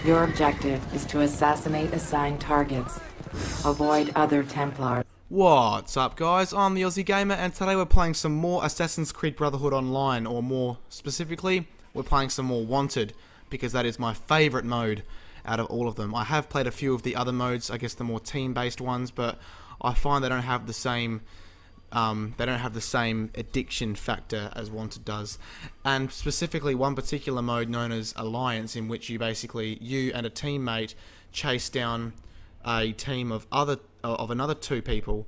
Your objective is to assassinate assigned targets. Avoid other Templars. What's up, guys? I'm the Aussie Gamer, and today we're playing some more Assassin's Creed Brotherhood Online, or more specifically, we're playing some more Wanted, because that is my favourite mode out of all of them. I have played a few of the other modes, I guess the more team-based ones, but I find they don't have the same addiction factor as Wanted does. And specifically one particular mode known as Alliance, in which you and a teammate chase down a team of another two people.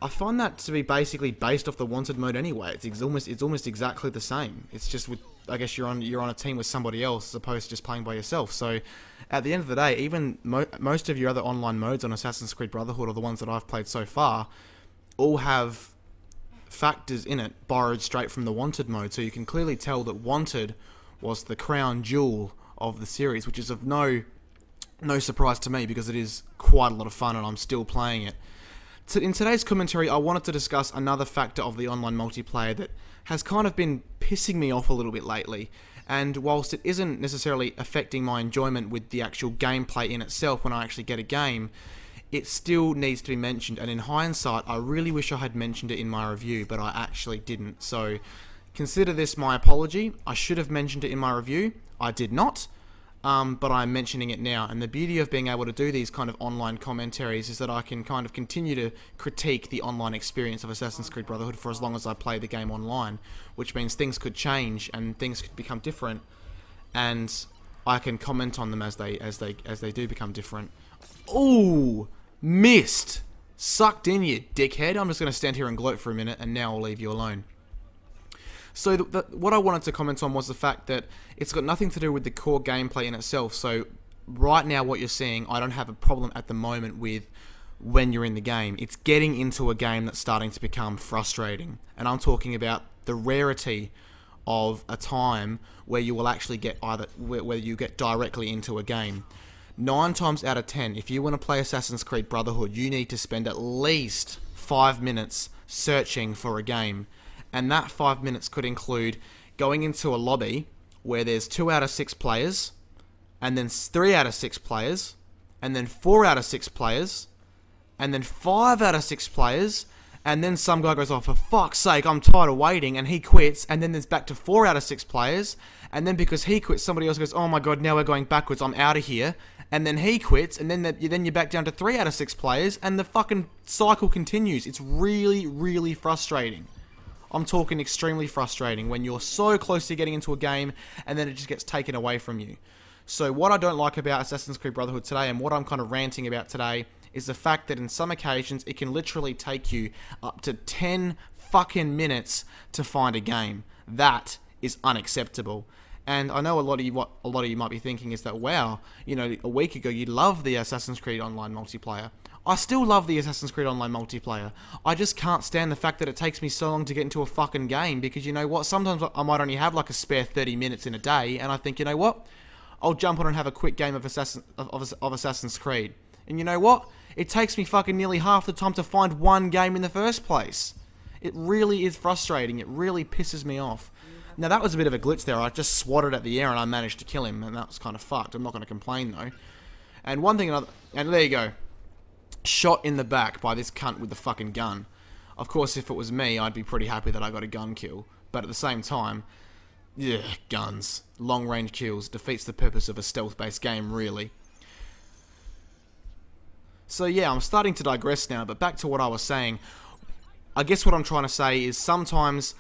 I find that to be basically based off the Wanted mode anyway. It's almost exactly the same. It's just with, I guess you're on a team with somebody else as opposed to just playing by yourself. So at the end of the day, even most of your other online modes on Assassin's Creed Brotherhood, or the ones that I've played so far, all have factors in it borrowed straight from the Wanted mode. So you can clearly tell that Wanted was the crown jewel of the series, which is of no surprise to me, because it is quite a lot of fun and I'm still playing it. In today's commentary, I wanted to discuss another factor of the online multiplayer that has kind of been pissing me off a little bit lately. And whilst it isn't necessarily affecting my enjoyment with the actual gameplay in itself when I actually get a game, it still needs to be mentioned. And in hindsight, I really wish I had mentioned it in my review, but I actually didn't. So consider this my apology. I should have mentioned it in my review. I did not. But I'm mentioning it now, and the beauty of being able to do these kind of online commentaries is that I can kind of continue to critique the online experience of Assassin's Creed Brotherhood for as long as I play the game online, which means things could change and things could become different, and I can comment on them as they do become different. Ooh, missed, sucked in, you dickhead. I'm just going to stand here and gloat for a minute, and now I'll leave you alone. So what I wanted to comment on was the fact that it's got nothing to do with the core gameplay in itself. So right now what you're seeing, I don't have a problem at the moment with when you're in the game. It's getting into a game that's starting to become frustrating. And I'm talking about the rarity of a time where you will actually get where you get directly into a game. 9 times out of 10, if you want to play Assassin's Creed Brotherhood, you need to spend at least 5 minutes searching for a game. And that 5 minutes could include going into a lobby where there's 2 out of 6 players, and then 3 out of 6 players, and then 4 out of 6 players, and then 5 out of 6 players, and then some guy goes, oh, for fuck's sake, I'm tired of waiting, and he quits, and then there's back to 4 out of 6 players, and then because he quits, somebody else goes, oh my god, now we're going backwards, I'm out of here, and then he quits, and then you're back down to 3 out of 6 players, and the fucking cycle continues. It's really, really frustrating. I'm talking extremely frustrating when you're so close to getting into a game and then it just gets taken away from you. So what I don't like about Assassin's Creed Brotherhood today, and what I'm kind of ranting about today, is the fact that in some occasions it can literally take you up to 10 fucking minutes to find a game. That is unacceptable. And I know what a lot of you might be thinking is that, wow, you know, a week ago you loved the Assassin's Creed Online multiplayer. I still love the Assassin's Creed Online multiplayer. I just can't stand the fact that it takes me so long to get into a fucking game, because you know what, sometimes I might only have like a spare 30 minutes in a day, and I think, you know what, I'll jump on and have a quick game of Assassin's Creed. And you know what, it takes me fucking nearly half the time to find one game in the first place. It really is frustrating. It really pisses me off. Now that was a bit of a glitch there. I just swatted at the air and I managed to kill him, and that was kind of fucked. I'm not going to complain though. And one thing another, and there you go. Shot in the back by this cunt with the fucking gun. Of course, if it was me, I'd be pretty happy that I got a gun kill. But at the same time, yeah, guns. Long range kills defeats the purpose of a stealth-based game, really. So yeah, I'm starting to digress now, but back to what I was saying. I guess what I'm trying to say is sometimes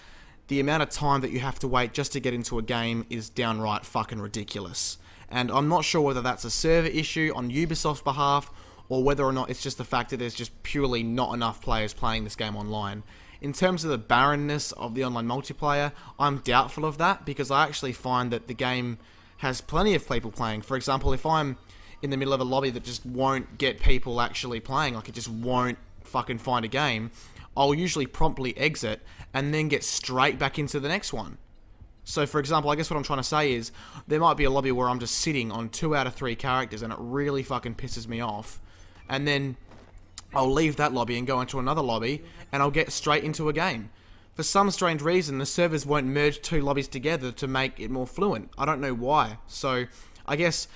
the amount of time that you have to wait just to get into a game is downright fucking ridiculous. And I'm not sure whether that's a server issue on Ubisoft's behalf, or whether or not it's just the fact that there's just purely not enough players playing this game online. In terms of the barrenness of the online multiplayer, I'm doubtful of that, because I actually find that the game has plenty of people playing. For example, if I'm in the middle of a lobby that just won't get people actually playing, like it just won't fucking find a game, I'll usually promptly exit and then get straight back into the next one. So for example, I guess what I'm trying to say is, there might be a lobby where I'm just sitting on 2 out of 3 characters and it really fucking pisses me off. And then I'll leave that lobby and go into another lobby, and I'll get straight into a game. For some strange reason, the servers won't merge 2 lobbies together to make it more fluent. I don't know why. So I guess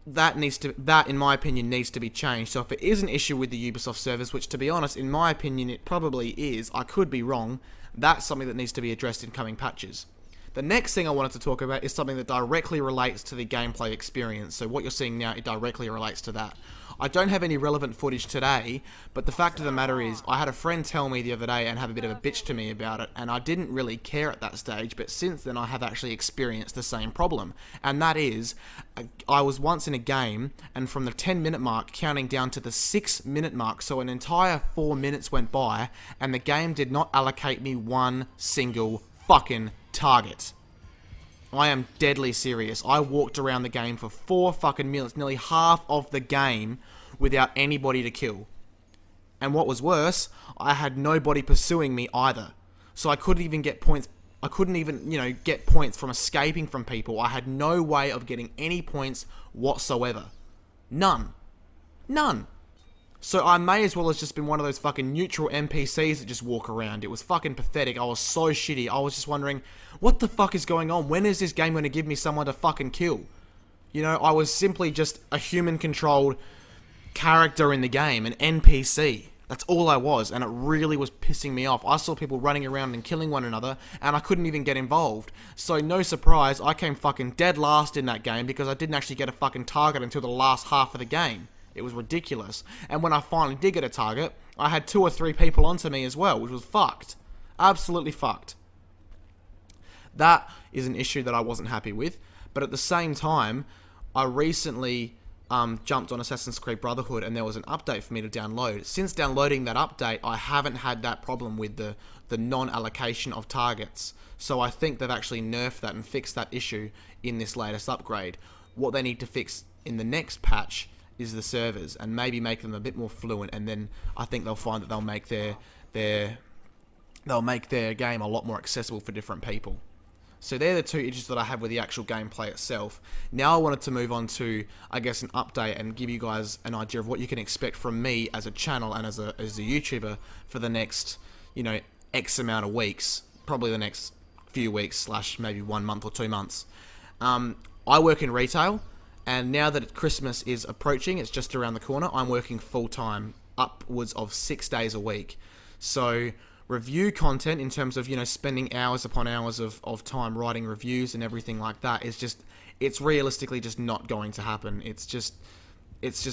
that in my opinion needs to be changed. So if it is an issue with the Ubisoft servers, which to be honest, in my opinion, it probably is, I could be wrong, that's something that needs to be addressed in coming patches. The next thing I wanted to talk about is something that directly relates to the gameplay experience. So what you're seeing now, it directly relates to that. I don't have any relevant footage today, but the fact of the matter is, I had a friend tell me the other day and have a bit of a bitch to me about it, and I didn't really care at that stage, but since then I have actually experienced the same problem. And that is, I was once in a game, and from the 10-minute mark, counting down to the 6-minute mark, so an entire 4 minutes went by, and the game did not allocate me one single fucking target. I am deadly serious. I walked around the game for 4 fucking minutes, nearly half of the game, without anybody to kill. And what was worse, I had nobody pursuing me either. So I couldn't even get points. I couldn't even, get points from escaping from people. I had no way of getting any points whatsoever. None. None. So I may as well have just been one of those fucking neutral NPCs that just walk around. It was fucking pathetic. I was so shitty. I was just wondering, what the fuck is going on? When is this game going to give me someone to fucking kill? I was simply just a human-controlled character in the game, an NPC. That's all I was, and it really was pissing me off. I saw people running around and killing one another, and I couldn't even get involved. So no surprise, I came fucking dead last in that game because I didn't actually get a fucking target until the last half of the game. It was ridiculous. And when I finally did get a target, I had 2 or 3 people onto me as well, which was fucked. Absolutely fucked. That is an issue that I wasn't happy with. But at the same time, I recently jumped on Assassin's Creed Brotherhood, and there was an update for me to download. Since downloading that update, I haven't had that problem with the non-allocation of targets. So I think they've actually nerfed that and fixed that issue in this latest upgrade. What they need to fix in the next patch is the servers, and maybe make them a bit more fluent, and then I think they'll find that they'll make their game a lot more accessible for different people. So they're the 2 issues that I have with the actual gameplay itself. Now I wanted to move on to, I guess, an update and give you guys an idea of what you can expect from me as a channel and as a YouTuber for the next, X amount of weeks, probably the next few weeks / maybe 1 month or 2 months. I work in retail. And now that Christmas is approaching, it's just around the corner, I'm working full-time, upwards of 6 days a week. So review content in terms of, spending hours upon hours of time writing reviews and everything like that is just, it's realistically just not going to happen. It's just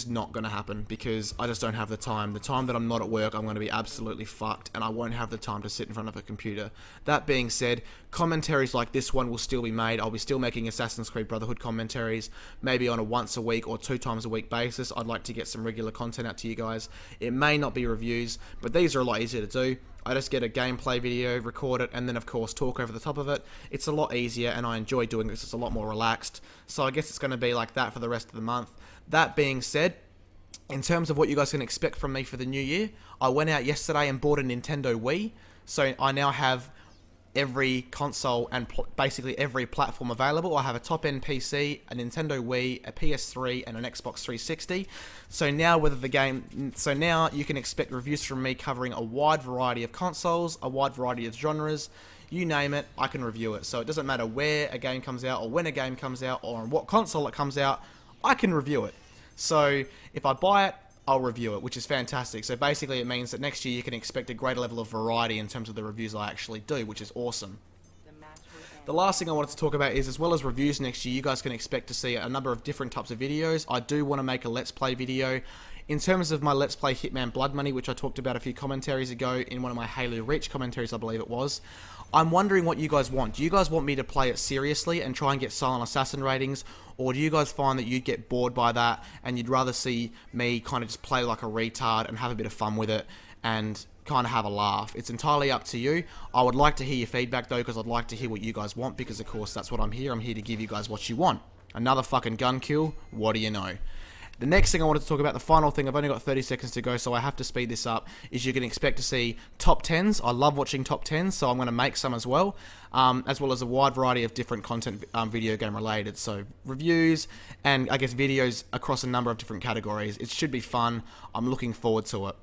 not going to happen because I just don't have the time. The time that I'm not at work, I'm going to be absolutely fucked, and I won't have the time to sit in front of a computer. That being said, commentaries like this one will still be made. I'll be still making Assassin's Creed Brotherhood commentaries, maybe on a once a week or 2 times a week basis. I'd like to get some regular content out to you guys. It may not be reviews, but these are a lot easier to do. I just get a gameplay video, record it, and then of course talk over the top of it. It's a lot easier, and I enjoy doing this. It's a lot more relaxed. So I guess it's going to be like that for the rest of the month. That being said, in terms of what you guys can expect from me for the new year, I went out yesterday and bought a Nintendo Wii. So I now have every console and basically every platform available. I have a top-end PC, a Nintendo Wii, a PS3, and an Xbox 360. So now you can expect reviews from me covering a wide variety of consoles, a wide variety of genres. You name it, I can review it. So it doesn't matter where a game comes out, or when a game comes out, or on what console it comes out, I can review it. So if I buy it, I'll review it, which is fantastic. So basically it means that next year you can expect a greater level of variety in terms of the reviews I actually do, which is awesome. The last thing I wanted to talk about is, as well as reviews next year, you guys can expect to see a number of different types of videos. I do want to make a Let's Play video. In terms of my Let's Play Hitman Blood Money, which I talked about a few commentaries ago in one of my Halo Reach commentaries, I believe it was, I'm wondering what you guys want. Do you guys want me to play it seriously and try and get Silent Assassin ratings? Or do you guys find that you'd get bored by that and you'd rather see me kind of just play like a retard and have a bit of fun with it and kind of have a laugh? It's entirely up to you. I would like to hear your feedback though, because I'd like to hear what you guys want, because of course that's what I'm here. I'm here to give you guys what you want. Another fucking gun kill? What do you know? The next thing I wanted to talk about, the final thing, I've only got 30 seconds to go, so I have to speed this up, is you can expect to see top 10s. I love watching top 10s, so I'm going to make some as well as a wide variety of different content video game related. So reviews and I guess videos across a number of different categories. It should be fun. I'm looking forward to it.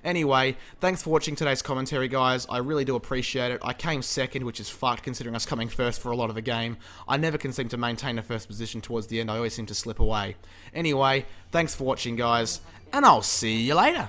Anyway, thanks for watching today's commentary, guys. I really do appreciate it. I came second, which is fucked considering us coming first for a lot of the game. I never can seem to maintain a first position towards the end. I always seem to slip away. Anyway, thanks for watching, guys, and I'll see you later.